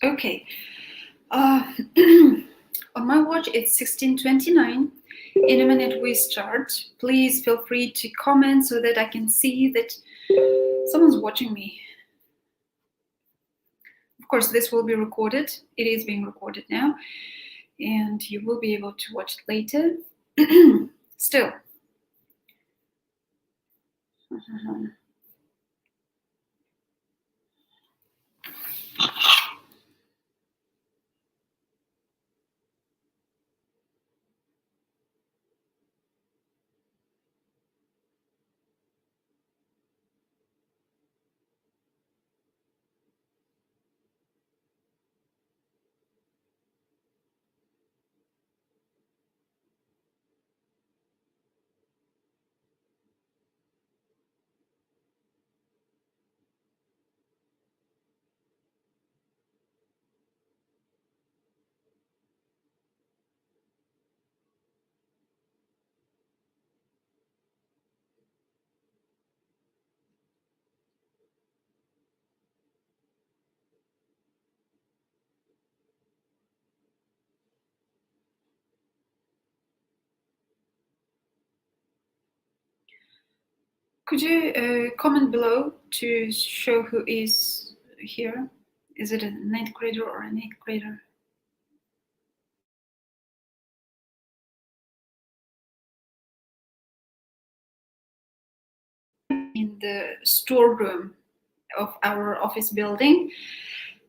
Okay. On my watch, it's 16:29. In a minute, we start. Please feel free to comment so that I can see that someone's watching me. Of course, this will be recorded. It is being recorded now, and you will be able to watch it later. Still. Could you comment below to show who is here? Is it a 9th grader or an 8th grader? In the storeroom of our office building.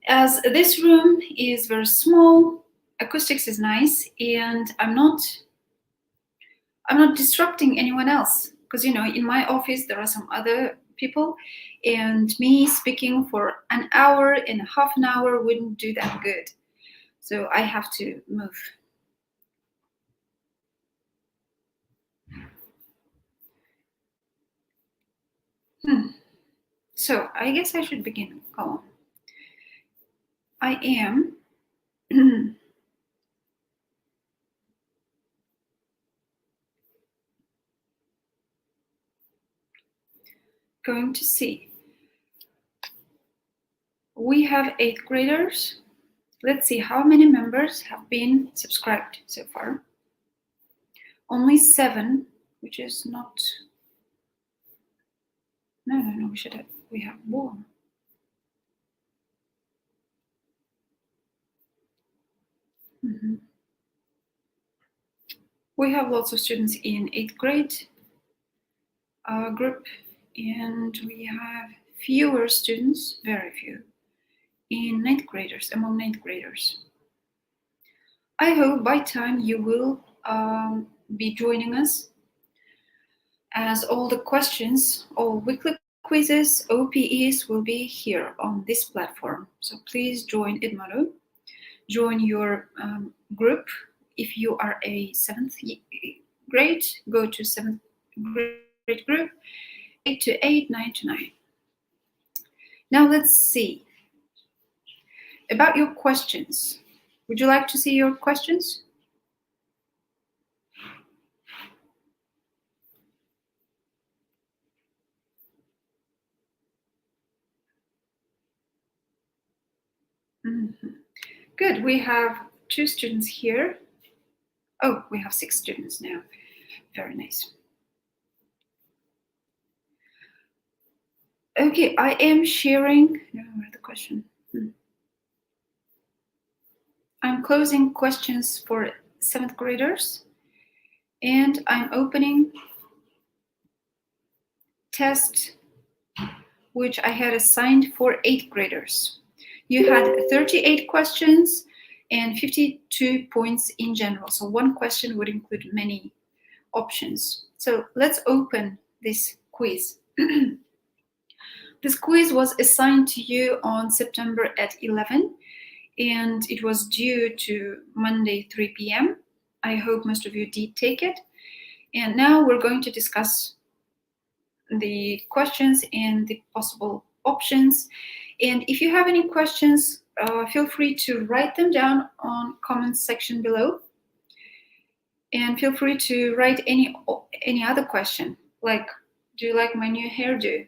As this room is very small, acoustics is nice, and I'm not disrupting anyone else, because in my office there are some other people, and me speaking for an hour and a half an hour wouldn't do that good. So I have to move. So I guess I should begin. Go on. I am going to see. We have 8th graders. Let's see how many members have been subscribed so far. Only 7, which is not. No. We have more. We have lots of students in 8th grade group, and we have fewer students, very few, in 9th graders, among 9th graders. I hope by time you will be joining us, as all the questions, all weekly quizzes, OPEs will be here on this platform. So please join Edmodo, join your group. If you are a 7th grade, go to 7th grade group, 8 to 8, 9 to 9. Now let's see about your questions. Would you like to see your questions? Good, we have 2 students here. Oh, we have 6 students now. Very nice. Okay, I am sharing. Where's the question? I'm closing questions for 7th graders, and I'm opening test which I had assigned for 8th graders. You had 38 questions and 52 points in general. So one question would include many options. So let's open this quiz. This quiz was assigned to you on September at 11, and it was due to Monday 3 p.m. I hope most of you did take it. And now we're going to discuss the questions and the possible options. And if you have any questions, feel free to write them down on comments section below. And feel free to write any other question, like, do you like my new hairdo?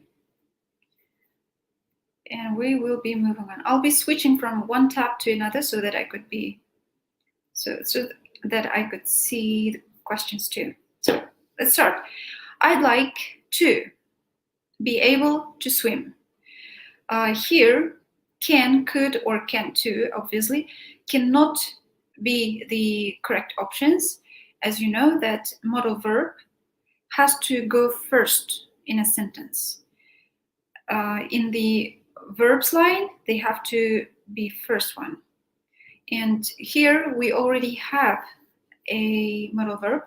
And we will be moving on. I'll be switching from one tab to another so that I could be, so that I could see the questions too. So let's start. I'd like to be able to swim. Here, can, could, or can to, obviously, cannot be the correct options. As you know, that modal verb has to go first in a sentence. In the verbs line, they have to be first one. And here we already have a modal verb.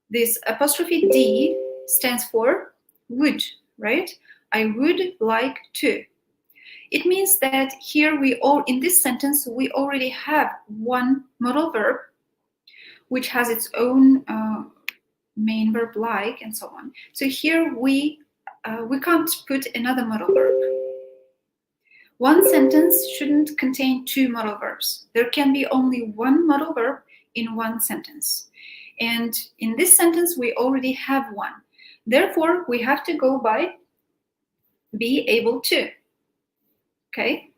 This apostrophe D stands for would, right? I would like to. It means that here in this sentence, we already have one modal verb, which has its own main verb like and so on. So here we can't put another modal verb. One sentence shouldn't contain two modal verbs. There can be only one modal verb in one sentence. And in this sentence, we already have one. Therefore, we have to go by be able to. Okay?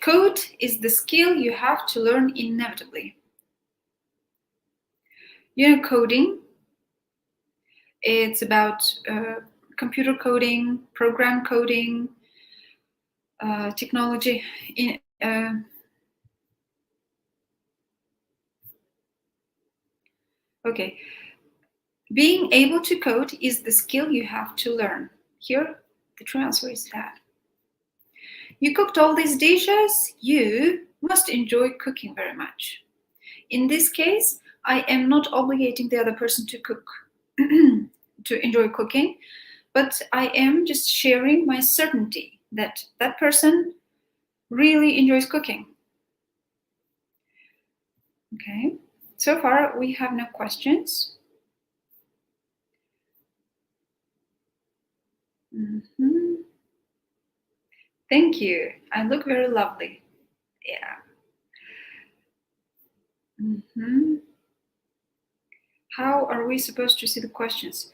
Code is the skill you have to learn inevitably. You know, coding, it's about computer coding, program coding, technology. Okay. Being able to code is the skill you have to learn. Here, the true answer is that. You cooked all these dishes, you must enjoy cooking very much. In this case, I am not obligating the other person to cook, to enjoy cooking, but I am just sharing my certainty that that person really enjoys cooking. Okay, so far we have no questions. Thank you. I look very lovely. Yeah. How are we supposed to see the questions?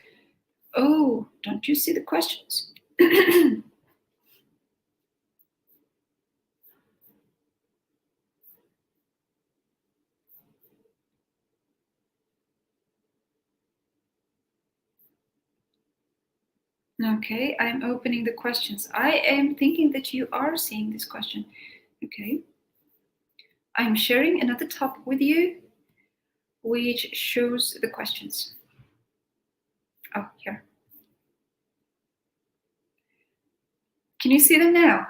Oh, don't you see the questions? Okay, I'm opening the questions. I am thinking that you are seeing this question. Okay. I'm sharing another tab with you, which shows the questions. Oh, here. Can you see them now?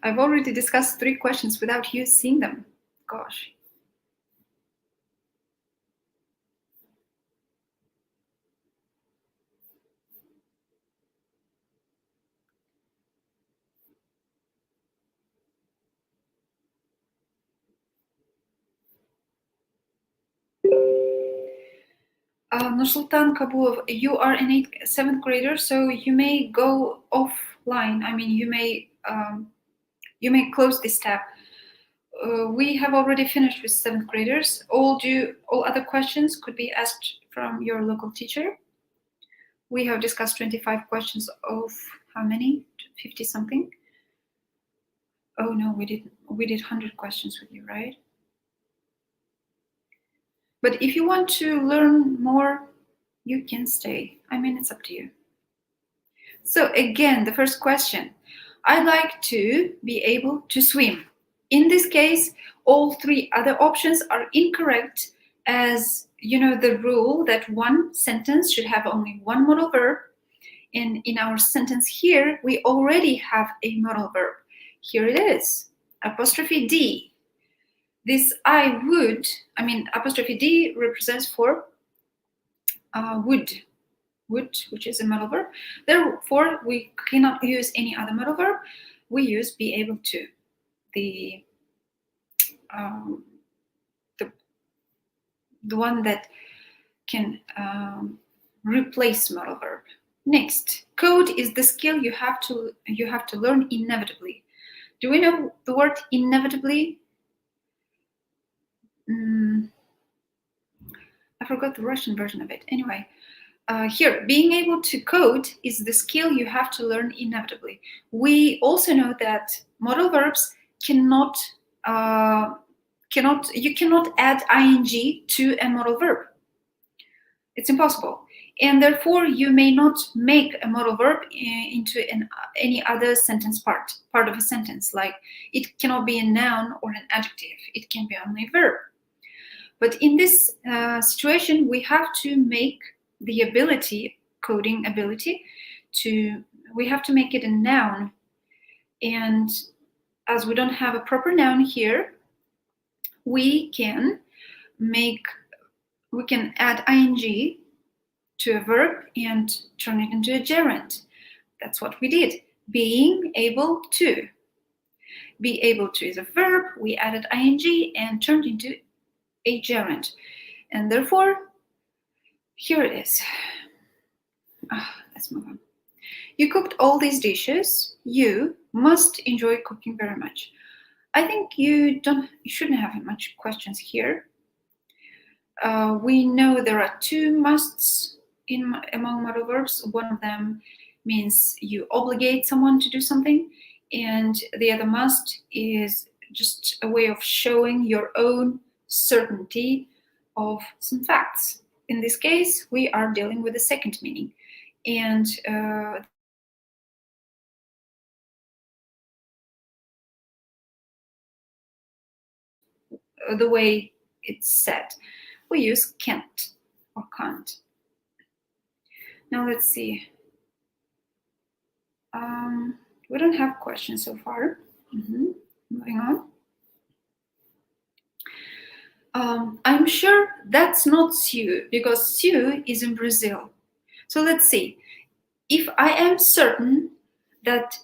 I've already discussed 3 questions without you seeing them. Gosh. Nursultan Kabulov, you are an 7th grader, so you may go offline. I mean, you may close this tab. We have already finished with 7th graders. All other questions could be asked from your local teacher. We have discussed 25 questions of how many? 50 something? Oh no, we did 100 questions with you, right? But if you want to learn more, you can stay. I mean, it's up to you. So again, the first question, I'd like to be able to swim. In this case, all 3 other options are incorrect, as you know the rule that one sentence should have only one modal verb. And in our sentence here, we already have a modal verb. Here it is, apostrophe D. This apostrophe D represents for would, which is a modal verb. Therefore, we cannot use any other modal verb. We use be able to, the one that can replace modal verb. Next, code is the skill you have to learn inevitably. Do we know the word inevitably? I forgot the Russian version of it. Anyway, Here, being able to code is the skill you have to learn inevitably. We also know that modal verbs cannot you cannot add ing to a modal verb. It's impossible. And therefore, you may not make a modal verb into any other sentence part of a sentence. Like, it cannot be a noun or an adjective. It can be only a verb. But in this situation, we have to make the ability, coding ability, we have to make it a noun. And as we don't have a proper noun here, we can add ing to a verb and turn it into a gerund. That's what we did. Being able to. Be able to is a verb. We added ing and turned into a gerund. And therefore, here it is. Let's move on. You cooked all these dishes. You must enjoy cooking very much. I think you shouldn't have much questions here. We know there are two musts among modal verbs. One of them means you obligate someone to do something, and the other must is just a way of showing your own certainty of some facts. In this case, we are dealing with the second meaning, and the way it's said, we use can't or can't. Now let's see. We don't have questions so far. Moving on. I'm sure that's not Sue, because Sue is in Brazil. So let's see. If I am certain that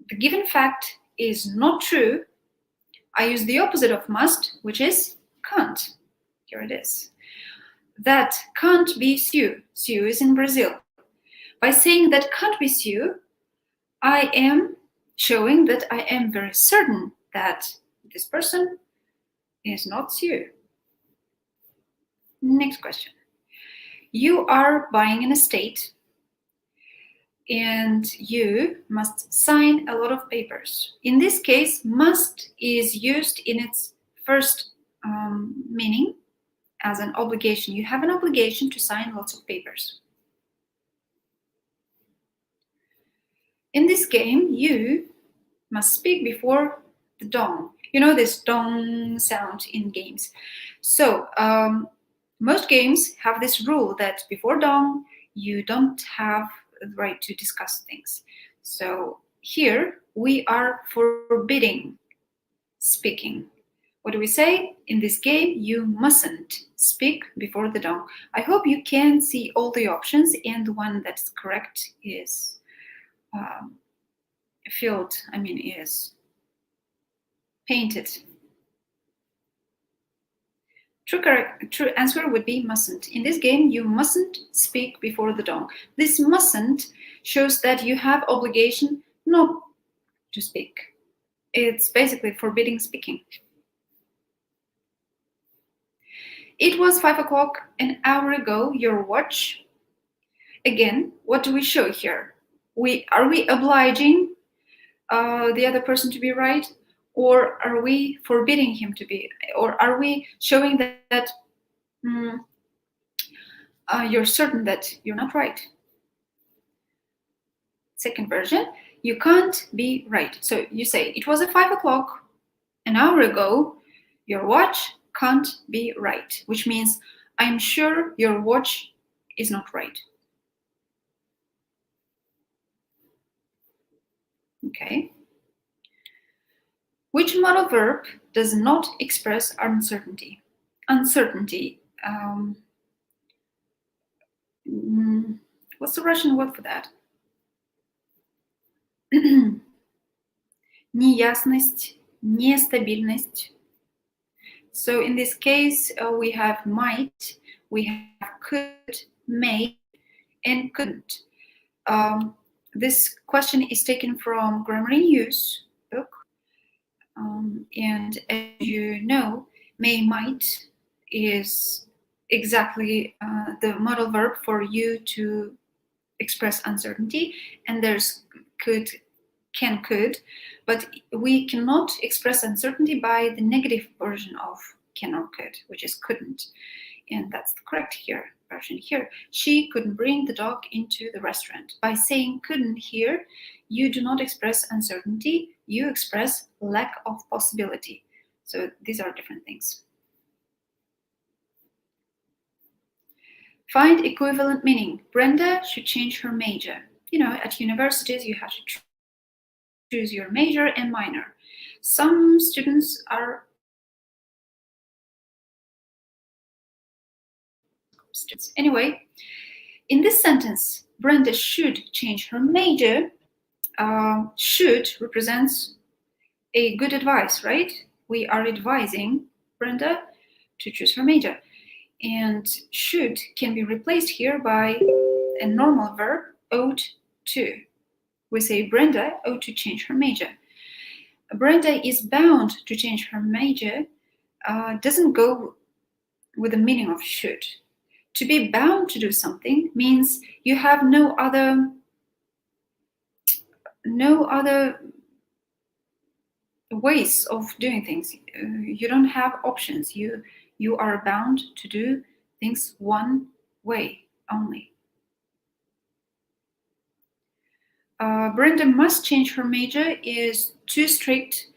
the given fact is not true, I use the opposite of must, which is can't. Here it is. That can't be Sue. Sue is in Brazil. By saying that can't be Sue, I am showing that I am very certain that this person is not Sue. Next question. You are buying an estate and you must sign a lot of papers. In this case, must is used in its first meaning as an obligation. You have an obligation to sign lots of papers. In this game, you must speak before the dong. You know this dong sound in games. So most games have this rule that before dong, you don't have the right to discuss things. So here we are forbidding speaking. What do we say? In this game, you mustn't speak before the dong. I hope you can see all the options, and the one that's correct is is painted. True answer would be mustn't. In this game, you mustn't speak before the dong. This mustn't shows that you have obligation not to speak. It's basically forbidding speaking. It was 5 o'clock an hour ago, your watch. Again, what do we show here? Are we obliging the other person to be right? Or are we forbidding him to be? Or are we showing that you're certain that you're not right? Second version, you can't be right. So you say, it was at 5 o'clock an hour ago, your watch can't be right, which means I'm sure your watch is not right. Okay. Which modal verb does not express uncertainty? Uncertainty. What's the Russian word for that? Неясность, нестабильность. So in this case, we have might, we have could, may, and couldn't. This question is taken from Grammar in Use book. And as you know, may, might is exactly the modal verb for you to express uncertainty, and there's could, can, could, but we cannot express uncertainty by the negative version of can or could, which is couldn't, and that's the correct version here. She couldn't bring the dog into the restaurant. By saying couldn't here, you do not express uncertainty, you express lack of possibility. So these are different things. Find equivalent meaning. Brenda should change her major. You know, at universities, you have to choose your major and minor. Some students are students. Anyway, in this sentence, Brenda should change her major. Should represents a good advice, right? We are advising Brenda to choose her major. And should can be replaced here by a normal verb, ought to. We say Brenda ought to change her major. Brenda is bound to change her major doesn't go with the meaning of should. To be bound to do something means you have no other ways of doing things. You don't have options. You are bound to do things one way only. Brenda must change her major is too strict,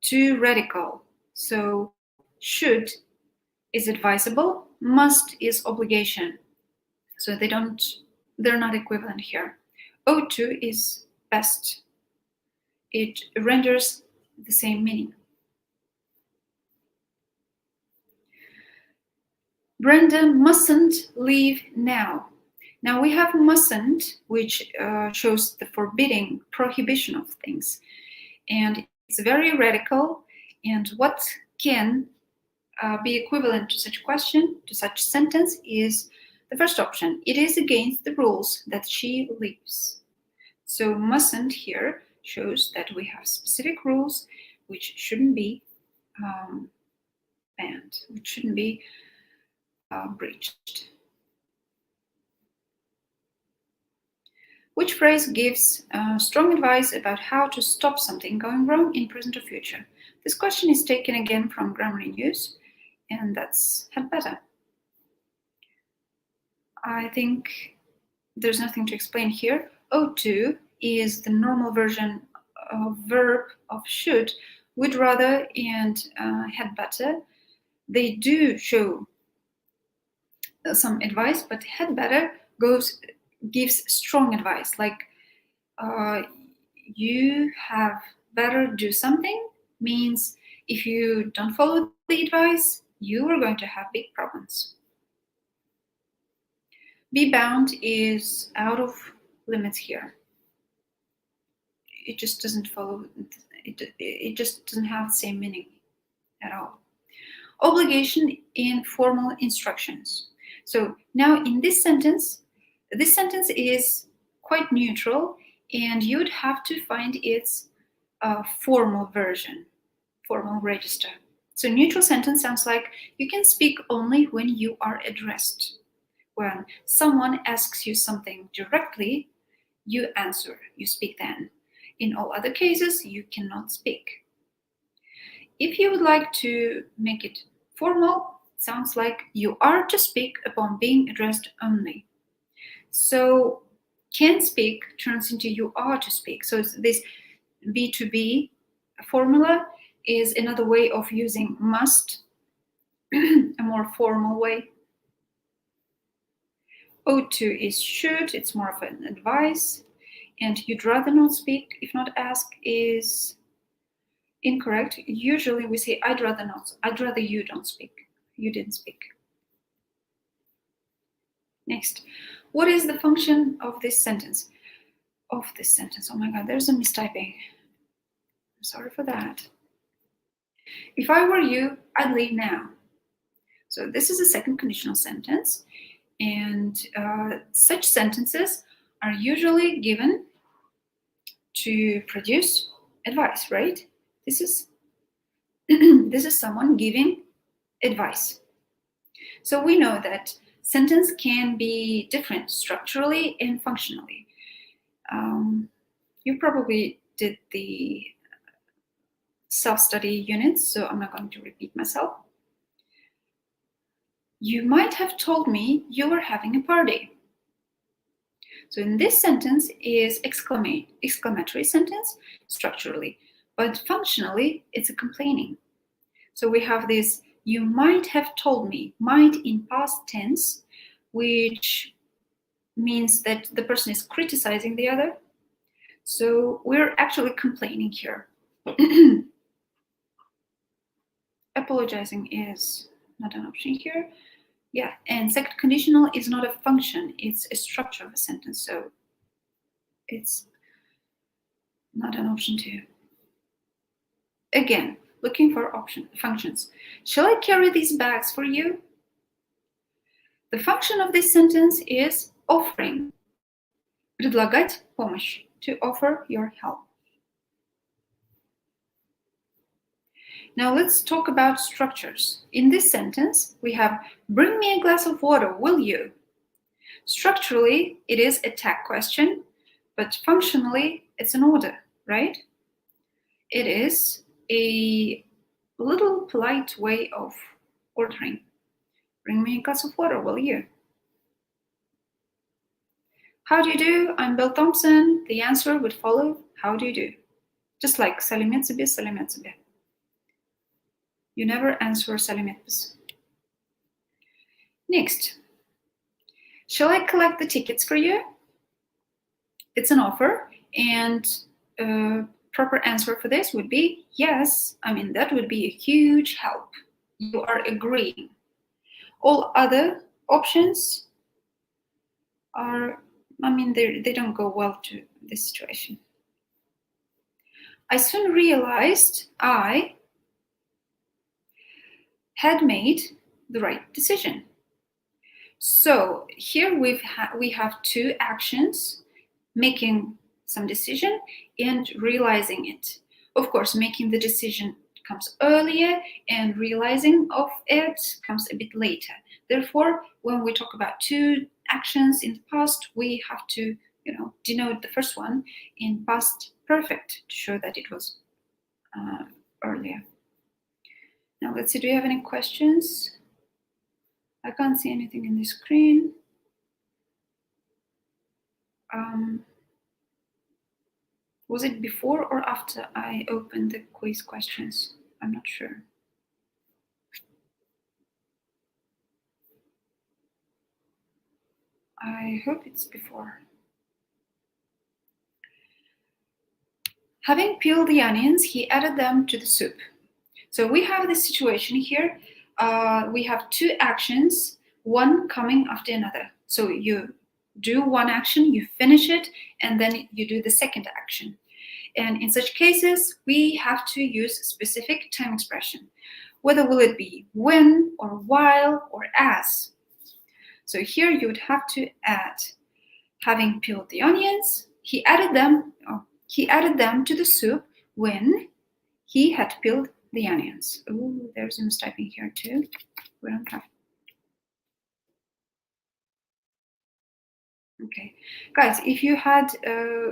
too radical. So should is advisable, must is obligation. So they're not equivalent here. Ought to is best. It renders the same meaning. Brenda mustn't leave now. Now we have mustn't, which shows the forbidding, prohibition of things. And it's very radical. And what can be equivalent to such question, to such sentence, is the first option. It is against the rules that she leaves. So mustn't here shows that we have specific rules which shouldn't be banned, which shouldn't be breached. Which phrase gives strong advice about how to stop something going wrong in present or future? This question is taken again from Grammar in Use, and that's had better. I think there's nothing to explain here. Ought to is the normal version of verb of should, would rather, and had better. They do show some advice, but had better gives strong advice, like you have better do something, means if you don't follow the advice, you are going to have big problems. Be bound is out of limits here. It just doesn't follow, it just doesn't have the same meaning at all. Obligation in formal instructions. So now in this sentence is quite neutral, and you would have to find its formal version, formal register. So neutral sentence sounds like you can speak only when you are addressed. When someone asks you something directly, you answer, you speak then. In all other cases, you cannot speak. If you would like to make it formal, it sounds like you are to speak upon being addressed only. So can speak turns into you are to speak. So this B2B formula is another way of using must, a more formal way. Ought to is should, it's more of an advice. And you'd rather not speak, if not ask, is incorrect. Usually we say I'd rather not, I'd rather you don't speak. You didn't speak. Next, what is the function of this sentence? Oh my God, there's a mistyping. I'm sorry for that. If I were you, I'd leave now. So this is a second conditional sentence, and such sentences are usually given to produce advice, right? This is this is someone giving advice. So we know that sentence can be different structurally and functionally. You probably did the self-study units, so I'm not going to repeat myself. You might have told me you were having a party. So in this sentence is exclamatory sentence structurally, but functionally it's a complaining. So we have this, you might have told me, might in past tense, which means that the person is criticizing the other. So we're actually complaining here. Apologizing is not an option here. Yeah, and second conditional is not a function, it's a structure of a sentence, so it's not an option too. Again, looking for functions. Shall I carry these bags for you? The function of this sentence is offering. Предлагать помощь, to offer your help. Now let's talk about structures. In this sentence, we have, bring me a glass of water, will you? Structurally, it is a tag question, but functionally, it's an order, right? It is a little polite way of ordering. Bring me a glass of water, will you? How do you do? I'm Bill Thompson. The answer would follow, how do you do? Just like Salimet Sabi. You never answer Salimet. Next, shall I collect the tickets for you? It's an offer, and proper answer for this would be yes. I mean, that would be a huge help. You are agreeing. All other options are, I mean, they don't go well to this situation. I soon realized I had made the right decision. So here we have two actions, making some decision and realizing it. Of course, making the decision comes earlier and realizing of it comes a bit later. Therefore, when we talk about two actions in the past, we have to, denote the first one in past perfect to show that it was earlier. Now let's see, do you have any questions? I can't see anything in the screen. Was it before or after I opened the quiz questions? I'm not sure. I hope it's before. Having peeled the onions, he added them to the soup. So we have this situation here. We have two actions, one coming after another. So you do one action, you finish it, and then you do the second action. And in such cases, we have to use specific time expression. Whether will it be when or while or as. So here you would have to add, having peeled the onions, he added them to the soup when he had peeled the onions. Ooh, there's a mistyping here too. We don't have. Okay, guys, if you had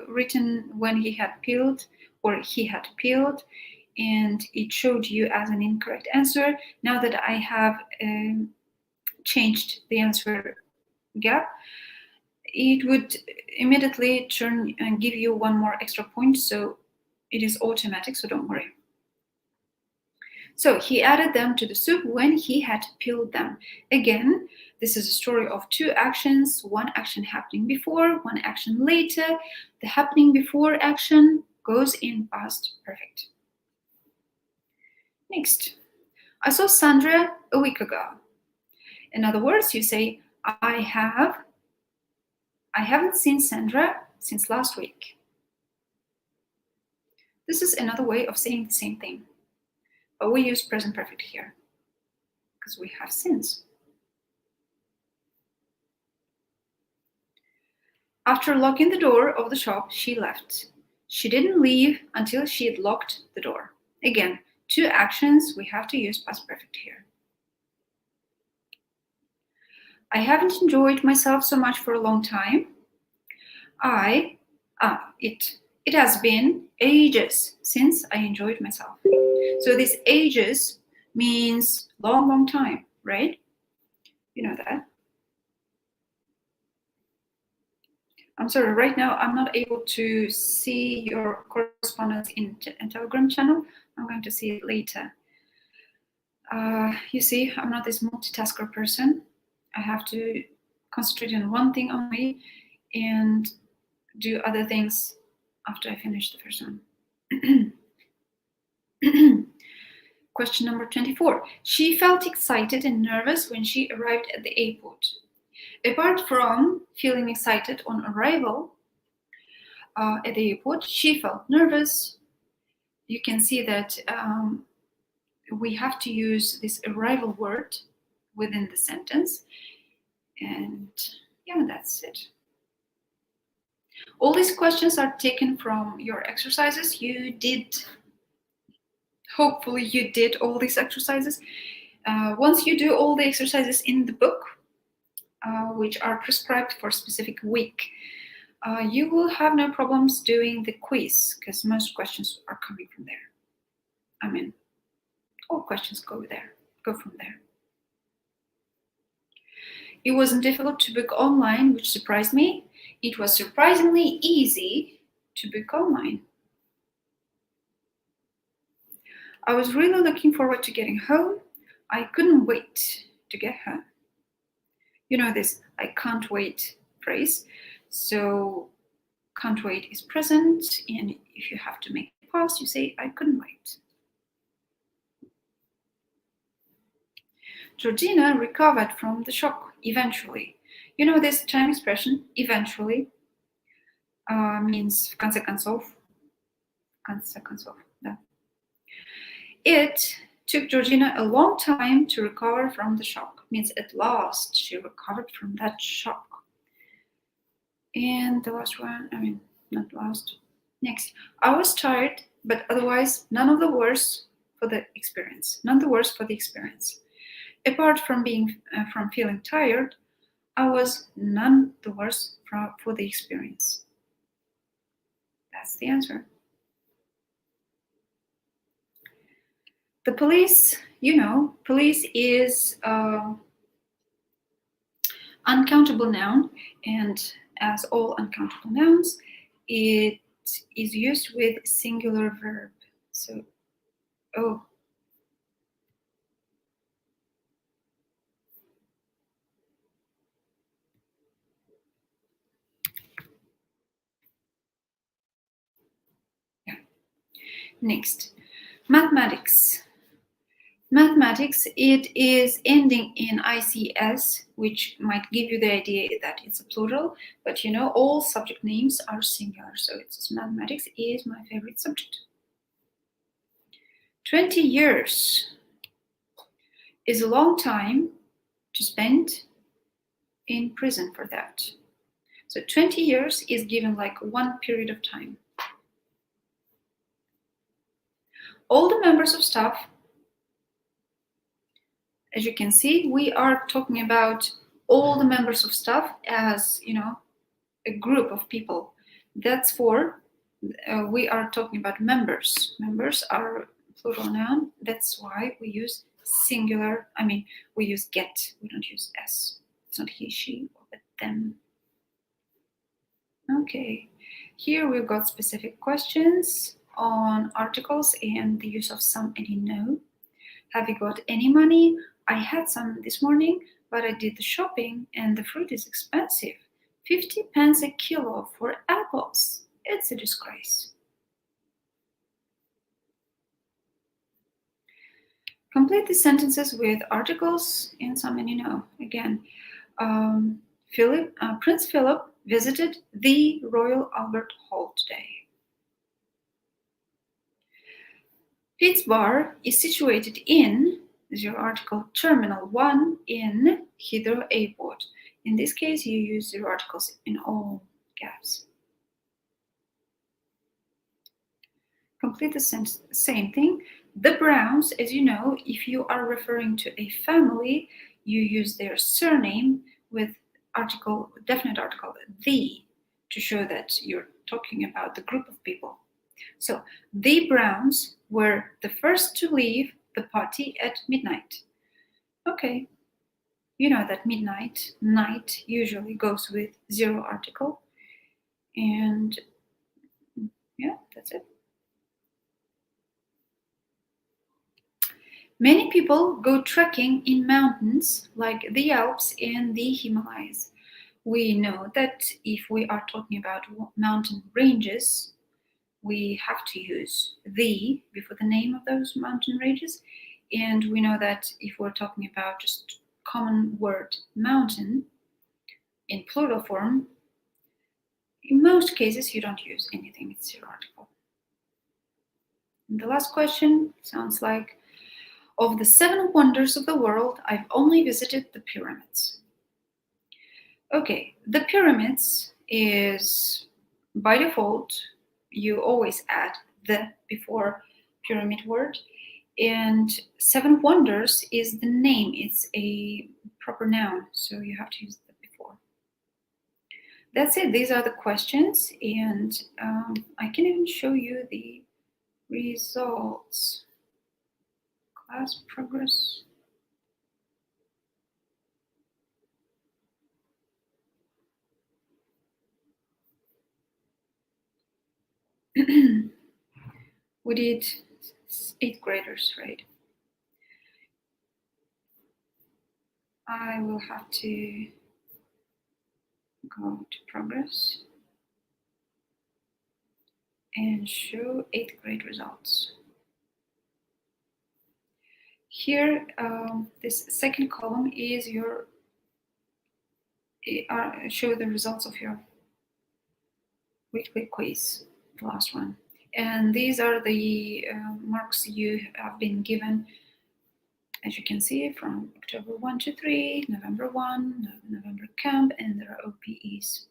written when he had peeled or he had peeled and it showed you as an incorrect answer, now that I have changed the answer gap, it would immediately turn and give you one more extra point, so it is automatic, so don't worry. So he added them to the soup when he had peeled them. Again, this is a story of two actions, one action happening before, one action later. The happening before action goes in past perfect. Next, I saw Sandra a week ago. In other words, you say, I haven't seen Sandra since last week. This is another way of saying the same thing, but we use present perfect here because we have since. After locking the door of the shop, she left. She didn't leave until she had locked the door. Again, two actions, we have to use past perfect here. I haven't enjoyed myself so much for a long time. It has been ages since I enjoyed myself. So this ages means long, long time, right? You know that. I'm sorry, right now I'm not able to see your correspondence in Telegram channel. I'm going to see it later. You see, I'm not this multitasker person. I have to concentrate on one thing only and do other things after I finish the first one. Question number 24. She felt excited and nervous when she arrived at the airport. Apart from feeling excited on arrival at the airport, she felt nervous. You can see that we have to use this arrival word within the sentence. And yeah, that's it. All these questions are taken from your exercises. You did, hopefully you did all these exercises. Once you do all the exercises in the book, which are prescribed for a specific week, you will have no problems doing the quiz because most questions are coming from there. I mean, all questions go from there. It wasn't difficult to book online, which surprised me. It was surprisingly easy to book online. I was really looking forward to getting home. I couldn't wait to get home. You know this I can't wait phrase. So can't wait is present, and if you have to make a past, you say I couldn't wait. Georgina recovered from the shock eventually. You know this time expression, eventually, means в конце концов. Да. It took Georgina a long time to recover from the shock. Means at last she recovered from that shock. And the last one, I mean, not last. Next, I was tired, but otherwise none of the worse for the experience. None the worse for the experience. Apart from feeling tired, I was none the worse for the experience. That's the answer. The police, you know, police is uncountable noun, and as all uncountable nouns, it is used with singular verb. So, oh. Yeah. Next, mathematics. Mathematics, it is ending in ICS, which might give you the idea that it's a plural, but you know, all subject names are singular, so it's mathematics is my favorite subject. 20 years is a long time to spend in prison for that. So 20 years is given like one period of time. All the members of staff, as you can see, we are talking about all the members of staff as, you know, a group of people. That's for, we are talking about members. Members are plural noun. That's why we use singular. I mean, we use get. We don't use s. It's not he, she, but them. Okay. Here we've got specific questions on articles and the use of some and in no. Have you got any money? I had some this morning, but I did the shopping and the fruit is expensive. 50 pence a kilo for apples. It's a disgrace. Complete the sentences with articles and some and you know. Again, Prince Philip visited the Royal Albert Hall today. Pitt's Bar is situated in, is your article, Terminal 1 in Heathrow Airport. In this case, you use your articles in all caps. Complete the same thing. The Browns, as you know, if you are referring to a family, you use their surname, with article, definite article, the, to show that you're talking about the group of people. So, the Browns were the first to leave the party at midnight. Okay, you know that midnight, night, usually goes with zero article. And yeah, that's it. Many people go trekking in mountains like the Alps and the Himalayas. We know that if we are talking about mountain ranges, we have to use the before the name of those mountain ranges. And we know that if we're talking about just common word mountain in plural form, in most cases you don't use anything, it's zero article. And the last question sounds like, of the 7 wonders of the world, I've only visited the pyramids. Okay, the pyramids is, by default, you always add the before pyramid word. And 7 wonders is the name, it's a proper noun, so you have to use the before. That's it, these are the questions, and I can even show you the results. Class progress. We did 8th graders, right? I will have to go to progress and show 8th grade results. Here, this second column is your show the results of your weekly quiz, the last one. And these are the marks you have been given, as you can see, from October 1 to 3, November 1, November camp, and there are OPEs.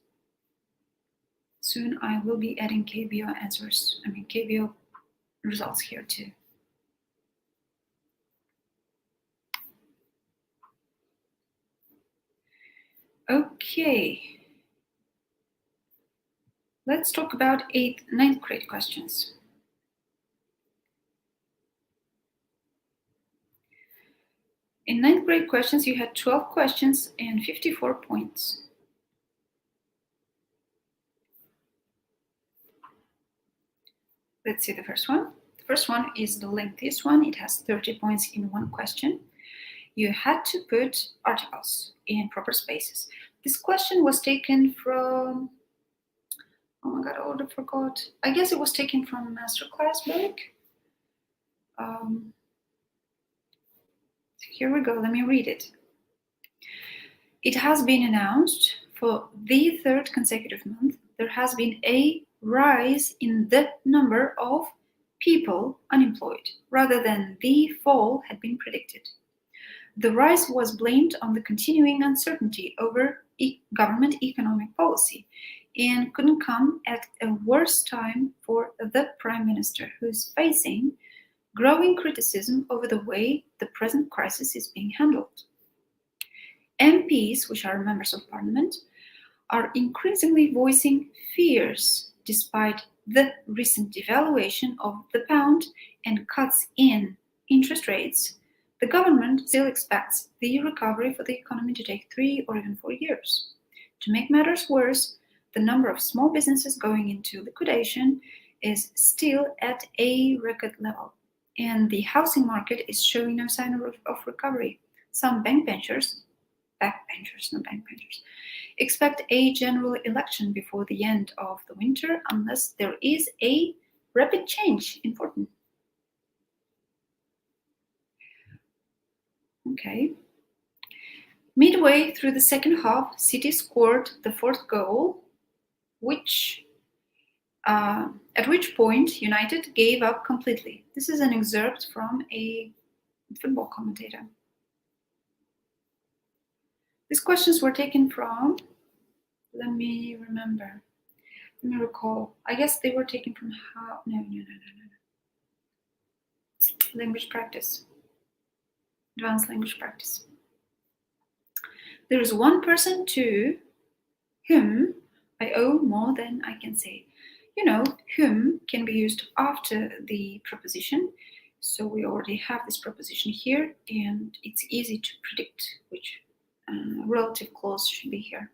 Soon I will be adding KBO answers, KBO results here too. Okay, let's talk about 8th, 9th grade questions. In 9th grade questions, you had 12 questions and 54 points. Let's see the first one. The first one is the lengthiest one. It has 30 points in one question. You had to put articles in proper spaces. This question was taken from, oh my god, I already forgot. I guess it was taken from a masterclass book. Here we go, let me read it. It has been announced for the 3rd consecutive month there has been a rise in the number of people unemployed, rather than the fall had been predicted. The rise was blamed on the continuing uncertainty over government economic policy and couldn't come at a worse time for the Prime Minister, who is facing growing criticism over the way the present crisis is being handled. MPs, which are members of parliament, are increasingly voicing fears despite the recent devaluation of the pound and cuts in interest rates. The government still expects the recovery for the economy to take 3 or even 4 years. To make matters worse, the number of small businesses going into liquidation is still at a record level, and the housing market is showing no sign of recovery. Some backbenchers, expect a general election before the end of the winter unless there is a rapid change in Fortin. Okay. Midway through the second half, City scored the 4th goal, at which point United gave up completely. This is an excerpt from a football commentator. These questions were taken from, let me recall. I guess they were taken from language practice, advanced language practice. There is one person to whom I owe more than I can say. You know, whom can be used after the preposition. So we already have this preposition here, and it's easy to predict which relative clause should be here.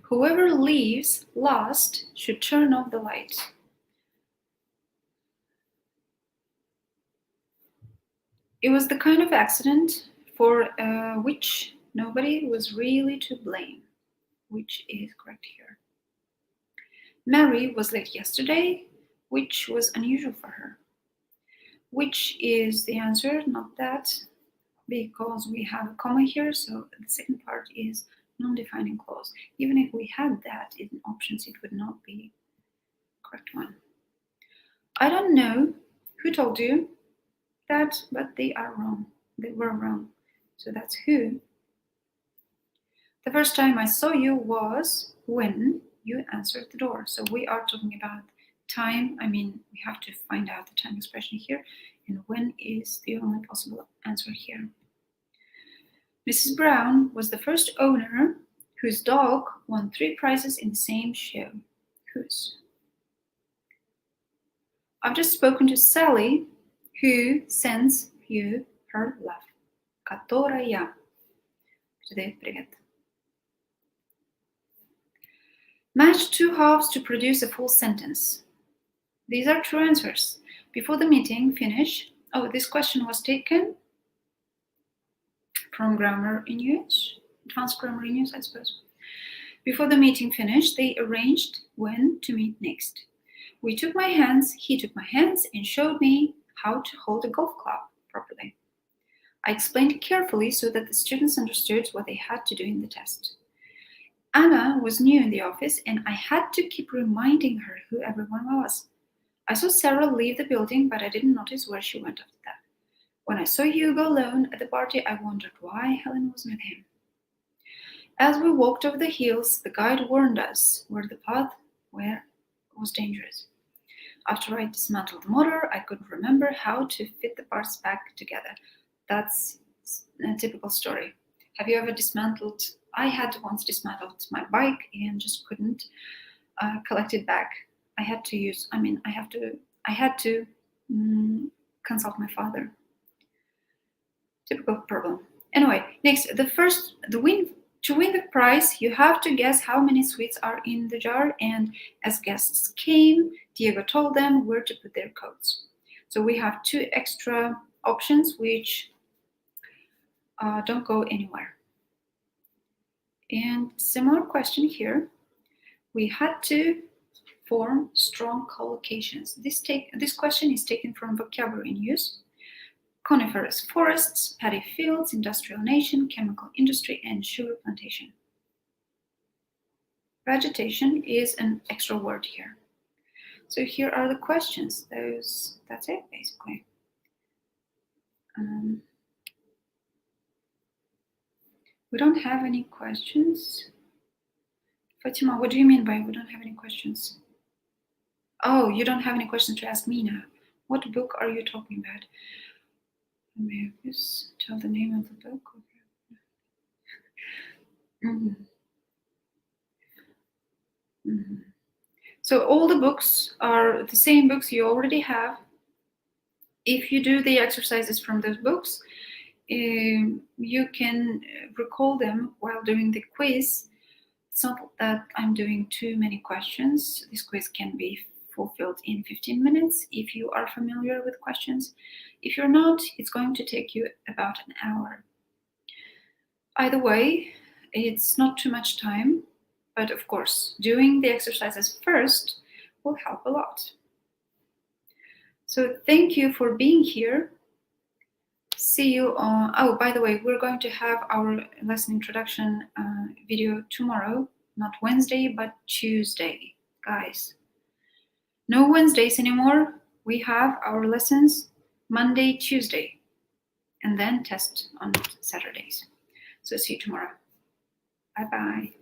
Whoever leaves last should turn off the light. It was the kind of accident for which nobody was really to blame, which is correct here. Mary was late yesterday, which was unusual for her. Which is the answer, not that, because we have a comma here, so the second part is non-defining clause. Even if we had that in options, it would not be the correct one. I don't know who told you that, but they are wrong. They were wrong. So that's who. The first time I saw you was when you answered the door. So we are talking about time. I mean, we have to find out the time expression here, and when is the only possible answer here. Mrs. Brown was the first owner whose dog won 3 prizes in the same show. Whose? I've just spoken to Sally, who sends you her love. Которая. Привет. Match 2 halves to produce a full sentence. These are true answers. Before the meeting finished, this question was taken from Grammar in Use, Advanced Grammar in Use, I suppose. Before the meeting finished, they arranged when to meet next. We took my hands, he took my hands, and showed me how to hold a golf club properly. I explained carefully so that the students understood what they had to do in the test. Anna was new in the office, and I had to keep reminding her who everyone was. I saw Sarah leave the building, but I didn't notice where she went after that. When I saw Hugo alone at the party, I wondered why Helen was with him. As we walked over the hills, the guide warned us where the path was dangerous. After I dismantled the motor, I couldn't remember how to fit the parts back together. That's a typical story. Have you ever dismantled? I had once dismantled my bike and just couldn't collect it back. I had to consult my father. Typical problem. Anyway, next, to win the prize, you have to guess how many sweets are in the jar, and as guests came, Diego told them where to put their coats. So we have 2 extra options which don't go anywhere. And similar question here. We had to form strong collocations. This question is taken from Vocabulary in Use. Coniferous forests, paddy fields, industrial nation, chemical industry, and sugar plantation. Vegetation is an extra word here. So here are the questions. That's it, basically. We don't have any questions. Fatima, what do you mean by we don't have any questions? Oh, you don't have any questions to ask me now. What book are you talking about? May I please tell the name of the book? So all the books are the same books you already have. If you do the exercises from those books, you can recall them while doing the quiz. It's not that I'm doing too many questions. This quiz can be fulfilled in 15 minutes if you are familiar with questions. If you're not, it's going to take you about an hour. Either way, it's not too much time, but of course, doing the exercises first will help a lot. So thank you for being here. See you on, by the way, we're going to have our lesson introduction video tomorrow, not Wednesday, but Tuesday, guys. No Wednesdays anymore. We have our lessons Monday, Tuesday, and then test on Saturdays. So see you tomorrow. Bye-bye.